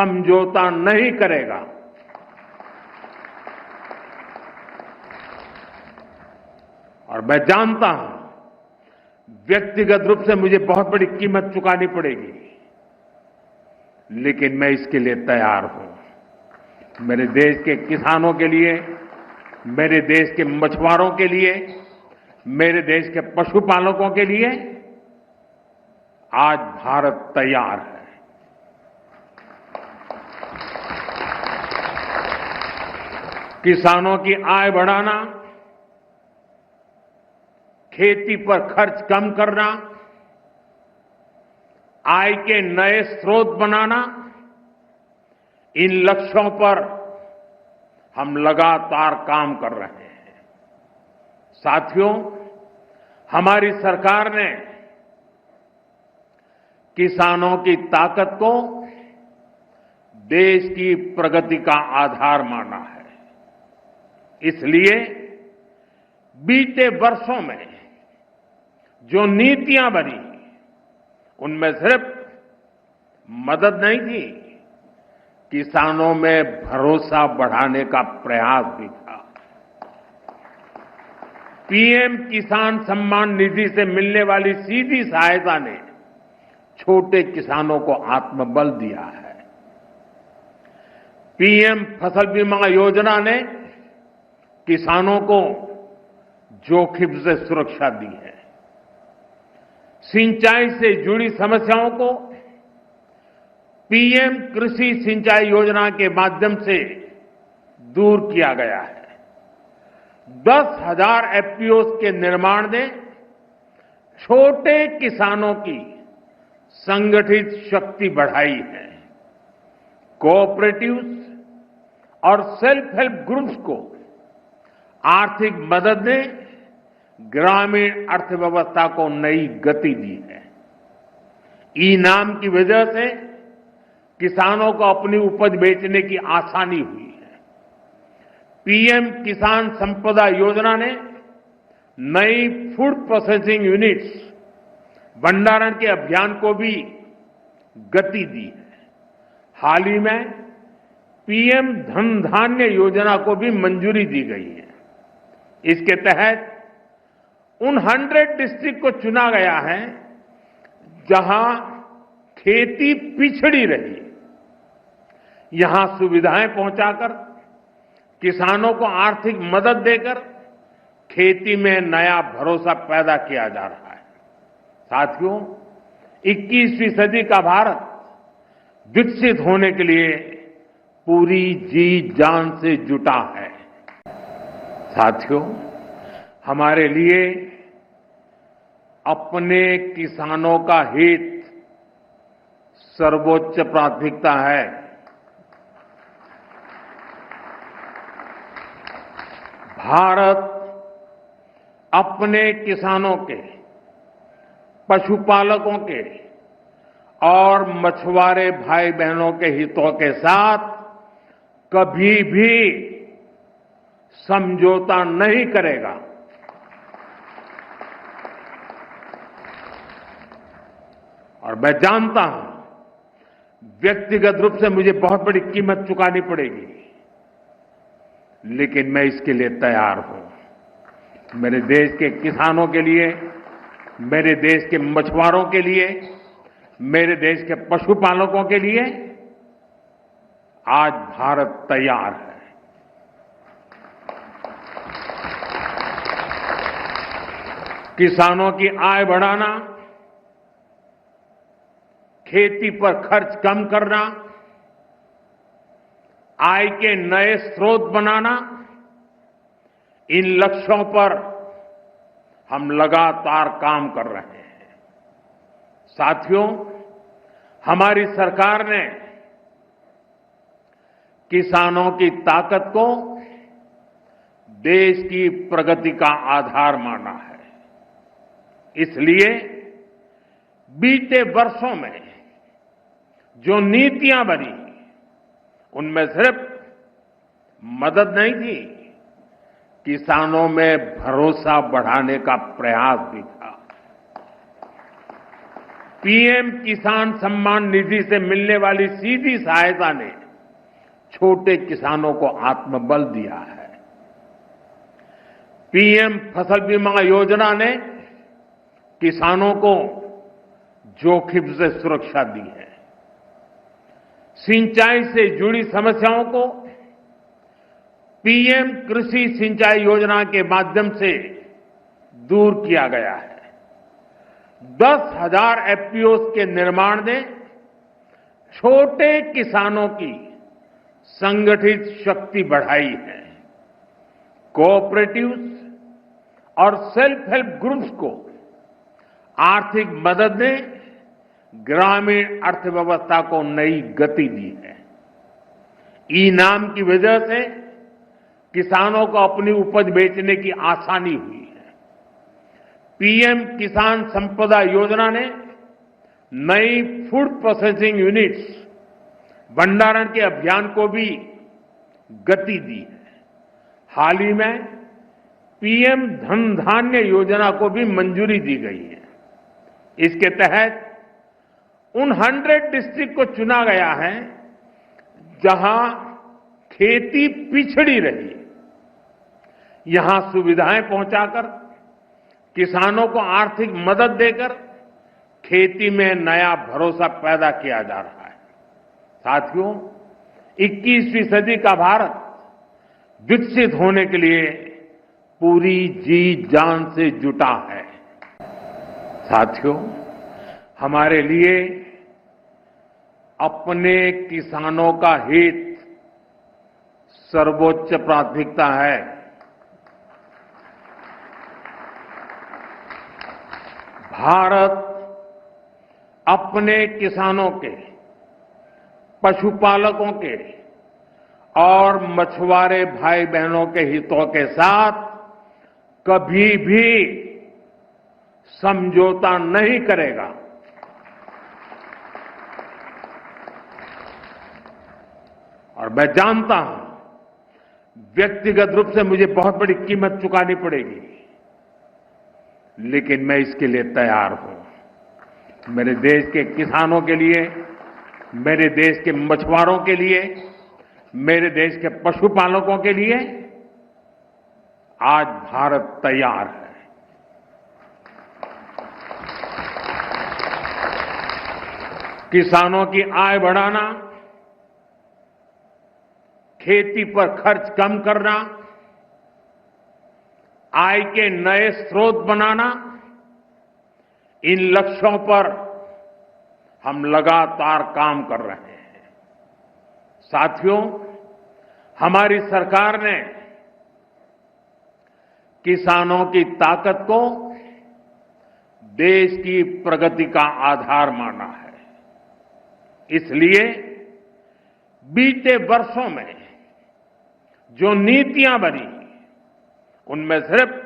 समझौता नहीं करेगा। और मैं जानता हूं व्यक्तिगत रूप से मुझे बहुत बड़ी कीमत चुकानी पड़ेगी, लेकिन मैं इसके लिए तैयार हूं। मेरे देश के किसानों के लिए, मेरे देश के मछुआरों के लिए, मेरे देश के पशुपालकों के लिए आज भारत तैयार है। किसानों की आय बढ़ाना, खेती पर खर्च कम करना, आय के नए स्रोत बनाना, इन लक्ष्यों पर हम लगातार काम कर रहे हैं। साथियों, हमारी सरकार ने किसानों की ताकत को देश की प्रगति का आधार माना है। इसलिए बीते वर्षों में जो नीतियां बनी, उनमें सिर्फ मदद नहीं थी, किसानों में भरोसा बढ़ाने का प्रयास भी था। पीएम किसान सम्मान निधि से मिलने वाली सीधी सहायता ने छोटे किसानों को आत्मबल दिया है। पीएम फसल बीमा योजना ने किसानों को जोखिम से सुरक्षा दी है। सिंचाई से जुड़ी समस्याओं को पीएम कृषि सिंचाई योजना के माध्यम से दूर किया गया है। 10,000 एफपीओ के निर्माण ने छोटे किसानों की संगठित शक्ति बढ़ाई है। कोऑपरेटिव्स और सेल्फ हेल्प ग्रुप्स को आर्थिक मदद ने ग्रामीण अर्थव्यवस्था को नई गति दी है। ई-नाम की वजह से किसानों को अपनी उपज बेचने की आसानी हुई है। पीएम किसान संपदा योजना ने नई फूड प्रोसेसिंग यूनिट्स, भंडारण के अभियान को भी गति दी है। हाल ही में पीएम धन धान्य योजना को भी मंजूरी दी गई है। इसके तहत उन 100 डिस्ट्रिक्ट को चुना गया है जहां खेती पिछड़ी रही। यहां सुविधाएं पहुंचाकर, किसानों को आर्थिक मदद देकर खेती में नया भरोसा पैदा किया जा रहा है। साथियों, 21वीं सदी का भारत विकसित होने के लिए पूरी जी जान से जुटा है। साथियों, हमारे लिए अपने किसानों का हित सर्वोच्च प्राथमिकता है। भारत अपने किसानों के, पशुपालकों के और मछुआरे भाई बहनों के हितों के साथ कभी भी समझौता नहीं करेगा। और मैं जानता हूं व्यक्तिगत रूप से मुझे बहुत बड़ी कीमत चुकानी पड़ेगी, लेकिन मैं इसके लिए तैयार हूं। मेरे देश के किसानों के लिए, मेरे देश के मछुआरों के लिए, मेरे देश के पशुपालकों के लिए आज भारत तैयार है। किसानों की आय बढ़ाना, खेती पर खर्च कम करना, आय के नए स्रोत बनाना, इन लक्ष्यों पर हम लगातार काम कर रहे हैं। साथियों, हमारी सरकार ने किसानों की ताकत को देश की प्रगति का आधार माना है। इसलिए बीते वर्षों में जो नीतियां बनी, उनमें सिर्फ मदद नहीं थी, किसानों में भरोसा बढ़ाने का प्रयास भी था। पीएम किसान सम्मान निधि से मिलने वाली सीधी सहायता ने छोटे किसानों को आत्मबल दिया है। पीएम फसल बीमा योजना ने किसानों को जोखिम से सुरक्षा दी है। सिंचाई से जुड़ी समस्याओं को पीएम कृषि सिंचाई योजना के माध्यम से दूर किया गया है। 10,000 एफपीओ के निर्माण ने छोटे किसानों की संगठित शक्ति बढ़ाई है। कोऑपरेटिव्स और सेल्फ हेल्प ग्रुप्स को आर्थिक मदद ने ग्रामीण अर्थव्यवस्था को नई गति दी है। ई नाम की वजह से किसानों को अपनी उपज बेचने की आसानी हुई है। पीएम किसान संपदा योजना ने नई फूड प्रोसेसिंग यूनिट्स भंडारण के अभियान को भी गति दी है। हाल ही में पीएम धन धान्य योजना को भी मंजूरी दी गई है। इसके तहत उन 100 डिस्ट्रिक्ट को चुना गया है जहां खेती पिछड़ी रही। यहां सुविधाएं पहुंचाकर किसानों को आर्थिक मदद देकर खेती में नया भरोसा पैदा किया जा रहा है। साथियों, 21वीं सदी का भारत विकसित होने के लिए पूरी जी जान से जुटा है। साथियों, हमारे लिए अपने किसानों का हित सर्वोच्च प्राथमिकता है। भारत अपने किसानों के, पशुपालकों के और मछुआरे भाई बहनों के हितों के साथ कभी भी समझौता नहीं करेगा। और मैं जानता हूं व्यक्तिगत रूप से मुझे बहुत बड़ी कीमत चुकानी पड़ेगी, लेकिन मैं इसके लिए तैयार हूं। मेरे देश के किसानों के लिए, मेरे देश के मछुआरों के लिए, मेरे देश के पशुपालकों के लिए आज भारत तैयार है। किसानों की आय बढ़ाना, खेती पर खर्च कम करना, आय के नए स्रोत बनाना, इन लक्ष्यों पर हम लगातार काम कर रहे हैं। साथियों, हमारी सरकार ने किसानों की ताकत को देश की प्रगति का आधार माना है। इसलिए बीते वर्षों में जो नीतियां बनी, उनमें सिर्फ